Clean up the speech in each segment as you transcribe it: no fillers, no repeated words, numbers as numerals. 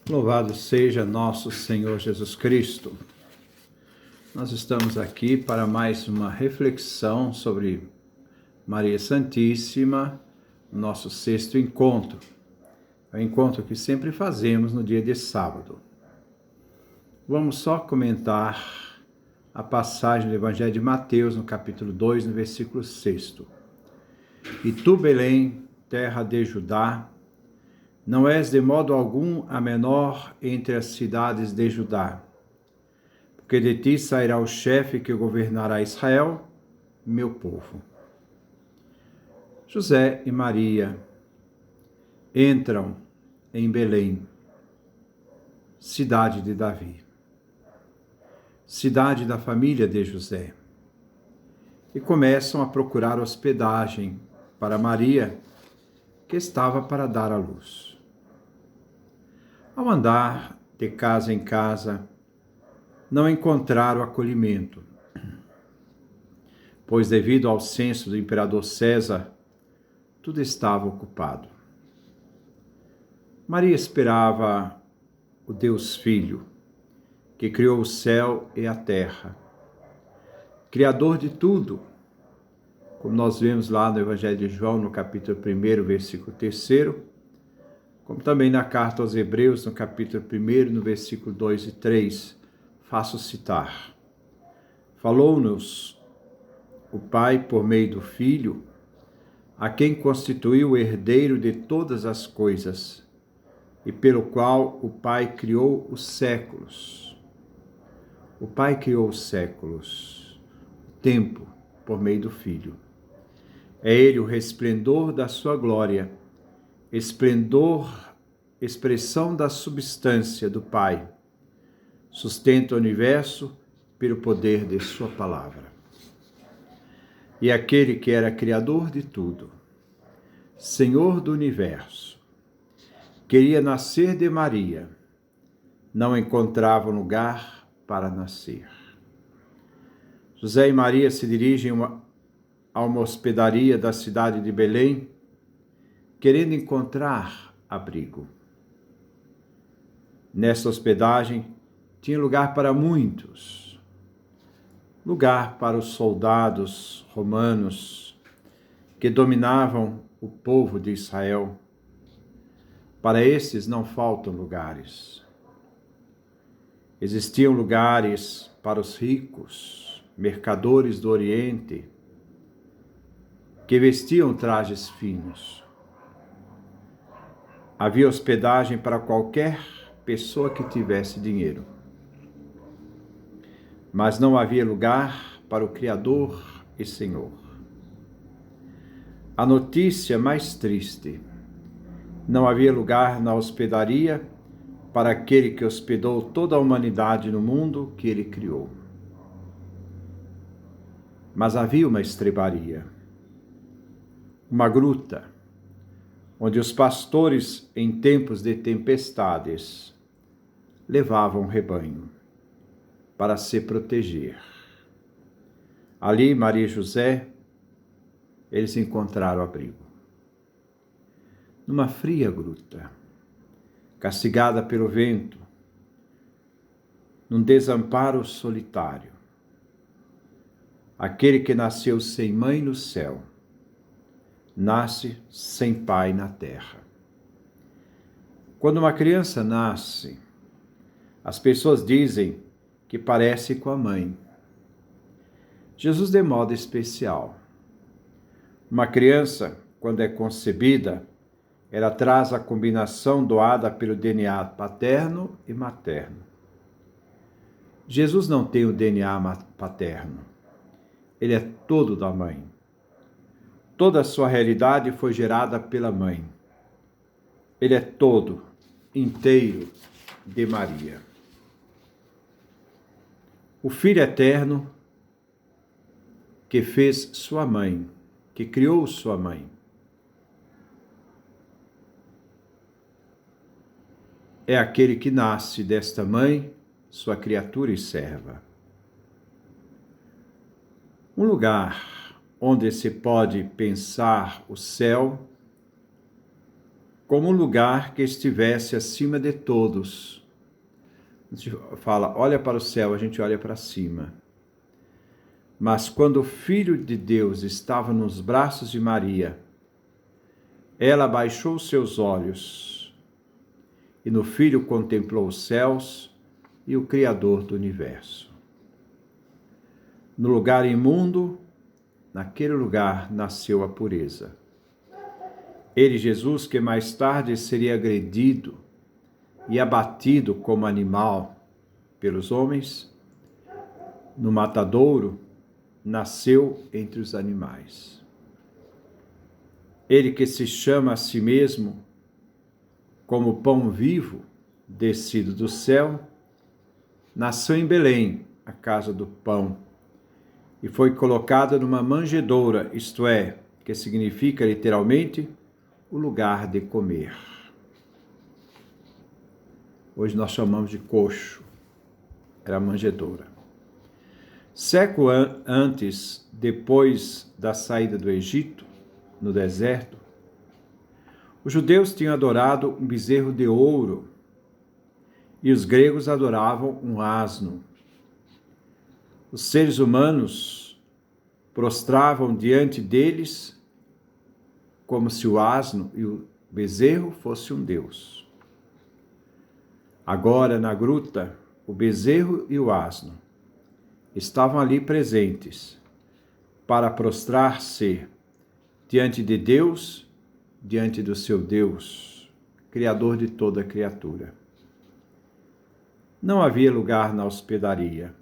Louvado seja nosso Senhor Jesus Cristo. Nós estamos aqui para mais uma reflexão sobre Maria Santíssima, nosso sexto encontro. É o encontro que sempre fazemos no dia de sábado. Vamos só comentar a passagem do Evangelho de Mateus, no capítulo 2, no versículo 6. E tu, Belém, terra de Judá, não és de modo algum a menor entre as cidades de Judá, porque de ti sairá o chefe que governará Israel, meu povo. José e Maria entram em Belém, cidade de Davi, cidade da família de José, e começam a procurar hospedagem para Maria, que estava para dar à luz. Ao andar de casa em casa, não encontraram acolhimento, pois devido ao censo do imperador César, tudo estava ocupado. Maria esperava o Deus Filho, que criou o céu e a terra, Criador de tudo, como nós vemos lá no Evangelho de João, no capítulo 1, versículo 3, como também na carta aos Hebreus, no capítulo 1, no versículo 2 e 3, faço citar. Falou-nos o Pai por meio do Filho, a quem constituiu o herdeiro de todas as coisas, e pelo qual o Pai criou os séculos. O Pai criou os séculos, o tempo, por meio do Filho. É Ele o resplendor da sua glória, esplendor, expressão da substância do Pai, sustenta o universo pelo poder de sua palavra. E aquele que era Criador de tudo, Senhor do universo, queria nascer de Maria, não encontrava lugar para nascer. José e Maria se dirigem a uma hospedaria da cidade de Belém, querendo encontrar abrigo. Nessa hospedagem tinha lugar para muitos, lugar para os soldados romanos que dominavam o povo de Israel. Para esses não faltam lugares. Existiam lugares para os ricos, mercadores do Oriente, que vestiam trajes finos. Havia hospedagem para qualquer pessoa que tivesse dinheiro. Mas não havia lugar para o Criador e Senhor. A notícia mais triste: não havia lugar na hospedaria para aquele que hospedou toda a humanidade no mundo que ele criou. Mas havia uma estrebaria, uma gruta, onde os pastores, em tempos de tempestades, levavam o rebanho para se proteger. Ali, Maria e José, eles encontraram abrigo. Numa fria gruta, castigada pelo vento, num desamparo solitário, aquele que nasceu sem mãe no céu, nasce sem pai na terra. Quando uma criança nasce, as pessoas dizem que parece com a mãe. Jesus, de modo especial. Uma criança, quando é concebida, ela traz a combinação doada pelo DNA paterno e materno. Jesus não tem o DNA paterno. Ele é todo da mãe. Toda a sua realidade foi gerada pela mãe. Ele é todo, inteiro de Maria. O Filho eterno que fez sua mãe, que criou sua mãe, é aquele que nasce desta mãe, sua criatura e serva. Um lugar onde se pode pensar o céu como um lugar que estivesse acima de todos. A gente fala, olha para o céu, a gente olha para cima. Mas quando o Filho de Deus estava nos braços de Maria, ela baixou seus olhos e no Filho contemplou os céus e o Criador do universo. No lugar imundo, naquele lugar nasceu a pureza. Ele, Jesus, que mais tarde seria agredido e abatido como animal pelos homens, no matadouro, nasceu entre os animais. Ele que se chama a si mesmo como pão vivo, descido do céu, nasceu em Belém, a casa do pão, e foi colocado numa manjedoura, isto é, que significa literalmente o lugar de comer. Hoje nós chamamos de coxo, era a manjedoura. Século antes, depois da saída do Egito, no deserto, os judeus tinham adorado um bezerro de ouro e os gregos adoravam um asno. Os seres humanos prostravam diante deles como se o asno e o bezerro fossem um deus. Agora, na gruta, o bezerro e o asno estavam ali presentes para prostrar-se diante de Deus, diante do seu Deus, Criador de toda criatura. Não havia lugar na hospedaria,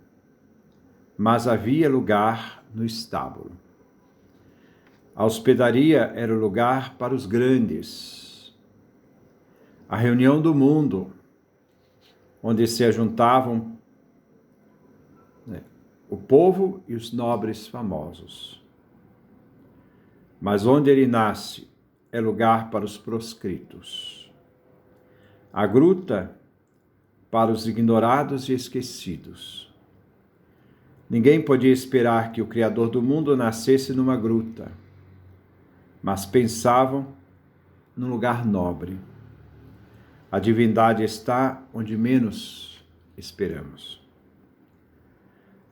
mas havia lugar no estábulo. A hospedaria era o lugar para os grandes, a reunião do mundo, onde se ajuntavam o povo e os nobres famosos. Mas onde ele nasce é lugar para os proscritos. A gruta para os ignorados e esquecidos. Ninguém podia esperar que o Criador do mundo nascesse numa gruta, mas pensavam num lugar nobre. A divindade está onde menos esperamos.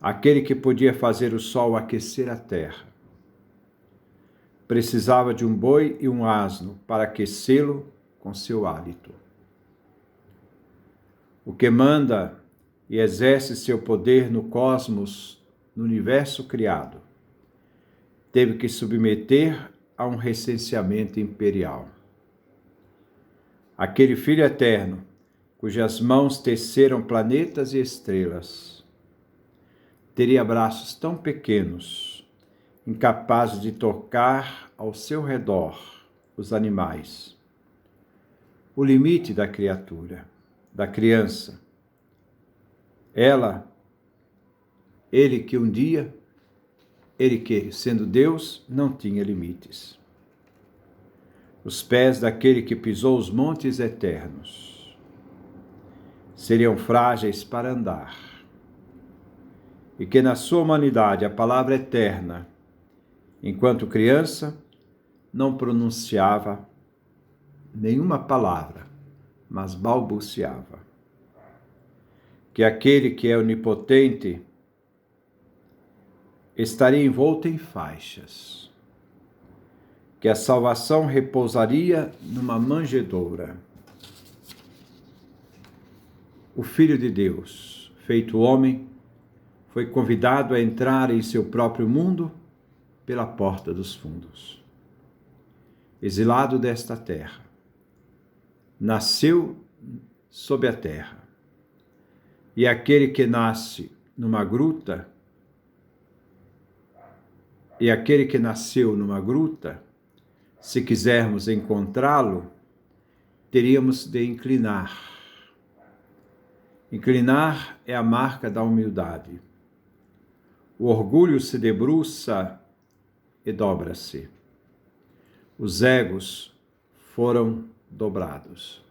Aquele que podia fazer o sol aquecer a terra, precisava de um boi e um asno para aquecê-lo com seu hálito. O que manda e exerce seu poder no cosmos, no universo criado, teve que submeter a um recenseamento imperial. Aquele Filho eterno, cujas mãos teceram planetas e estrelas, teria braços tão pequenos, incapazes de tocar ao seu redor os animais. O limite da criatura, da criança. Ele que um dia, ele que, sendo Deus, não tinha limites. Os pés daquele que pisou os montes eternos seriam frágeis para andar. E que na sua humanidade a palavra eterna, enquanto criança, não pronunciava nenhuma palavra, mas balbuciava. Que aquele que é onipotente estaria envolto em faixas. Que a salvação repousaria numa manjedoura. O Filho de Deus, feito homem, foi convidado a entrar em seu próprio mundo pela porta dos fundos. Exilado desta terra, nasceu sob a terra. E aquele que nasce numa gruta, se quisermos encontrá-lo, teríamos de inclinar. Inclinar é a marca da humildade. O orgulho se debruça e dobra-se. Os egos foram dobrados.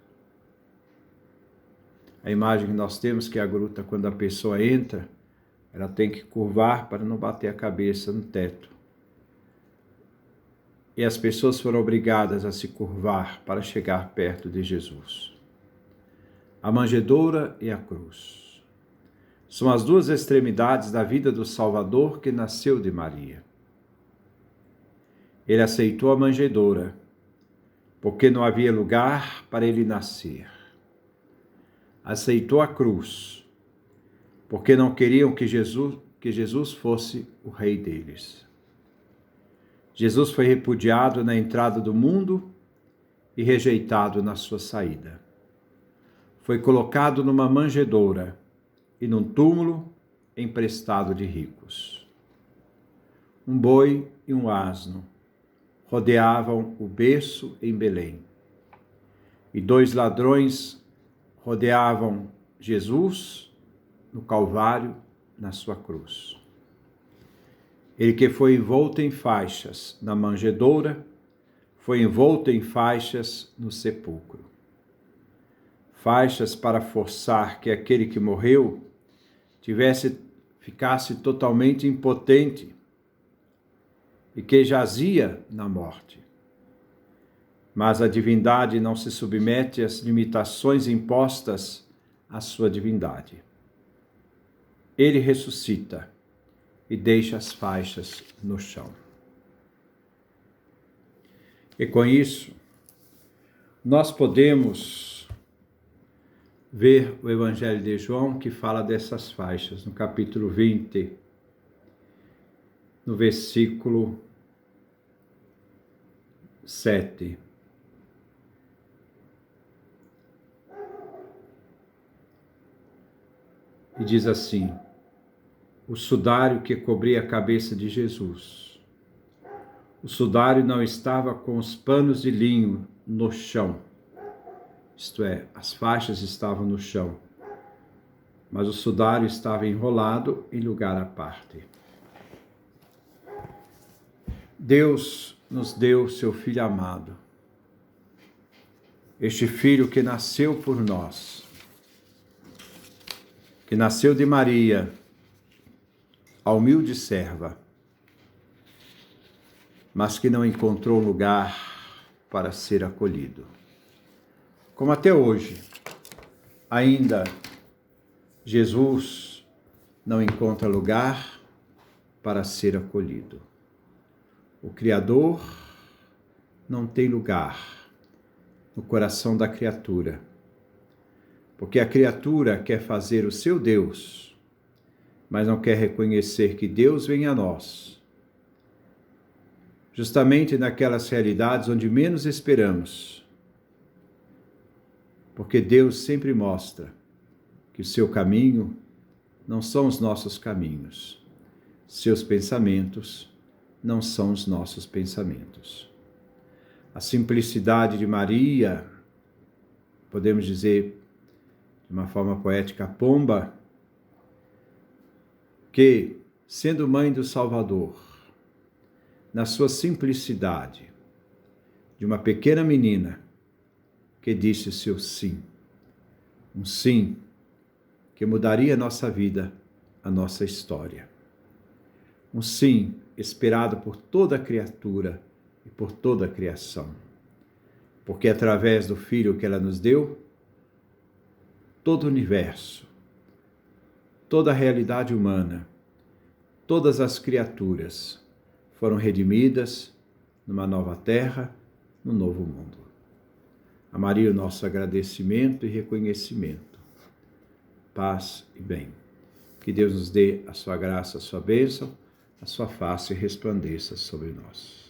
A imagem que nós temos que a gruta, quando a pessoa entra, ela tem que curvar para não bater a cabeça no teto. e as pessoas foram obrigadas a se curvar para chegar perto de Jesus. A manjedoura e a cruz são as duas extremidades da vida do Salvador que nasceu de Maria. Ele aceitou a manjedoura, porque não havia lugar para ele nascer. Aceitou a cruz, porque não queriam que Jesus fosse o rei deles. Jesus foi repudiado na entrada do mundo e rejeitado na sua saída. Foi colocado numa manjedoura e num túmulo emprestado de ricos. Um boi e um asno rodeavam o berço em Belém. E 2 ladrões rodeavam Jesus no Calvário, na sua cruz. Ele que foi envolto em faixas na manjedoura, foi envolto em faixas no sepulcro. Faixas para forçar que aquele que morreu ficasse totalmente impotente e que jazia na morte. Mas a divindade não se submete às limitações impostas à sua divindade. Ele ressuscita e deixa as faixas no chão. E com isso, nós podemos ver o Evangelho de João que fala dessas faixas, no capítulo 20, no versículo 7. E diz assim: o sudário que cobria a cabeça de Jesus. O sudário não estava com os panos de linho no chão, isto é, as faixas estavam no chão, mas o sudário estava enrolado em lugar à parte. Deus nos deu seu Filho amado, este Filho que nasceu por nós, que nasceu de Maria, a humilde serva, mas que não encontrou lugar para ser acolhido. Como até hoje, ainda Jesus não encontra lugar para ser acolhido. O Criador não tem lugar no coração da criatura, porque a criatura quer fazer o seu Deus, mas não quer reconhecer que Deus vem a nós, justamente naquelas realidades onde menos esperamos, porque Deus sempre mostra que o seu caminho não são os nossos caminhos, seus pensamentos não são os nossos pensamentos. A simplicidade de Maria, podemos dizer de uma forma poética, a pomba, que, sendo mãe do Salvador, na sua simplicidade, de uma pequena menina que disse o seu sim, um sim que mudaria a nossa vida, a nossa história. Um sim esperado por toda a criatura e por toda a criação, porque através do Filho que ela nos deu, todo o universo, toda a realidade humana, todas as criaturas foram redimidas numa nova terra, num novo mundo. A Maria, o nosso agradecimento e reconhecimento. Paz e bem. Que Deus nos dê a sua graça, a sua bênção, a sua face resplandeça sobre nós.